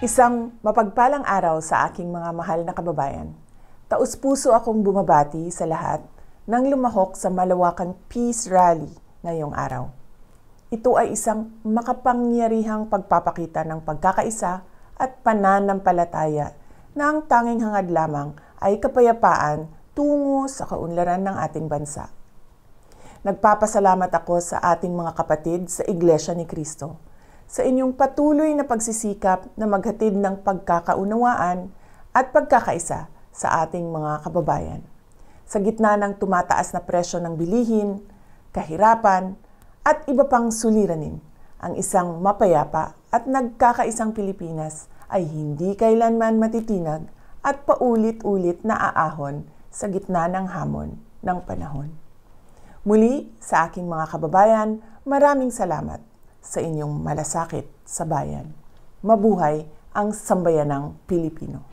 Isang mapagpalang araw sa aking mga mahal na kababayan. Taus-puso akong bumabati sa lahat nang lumahok sa malawakang Peace Rally ngayong araw. Ito ay isang makapangyarihang pagpapakita ng pagkakaisa at pananampalataya na ang tanging hangad lamang ay kapayapaan tungo sa kaunlaran ng ating bansa. Nagpapasalamat ako sa ating mga kapatid sa Iglesia ni Cristo sa inyong patuloy na pagsisikap na maghatid ng pagkakaunawaan at pagkakaisa sa ating mga kababayan. Sa gitna ng tumataas na presyo ng bilihin, kahirapan, at iba pang suliranin, ang isang mapayapa at nagkakaisang Pilipinas ay hindi kailanman matitinag at paulit-ulit na aahon sa gitna ng hamon ng panahon. Muli, sa aking mga kababayan, maraming salamat sa inyong malasakit sa bayan. Mabuhay ang sambayanang Pilipino.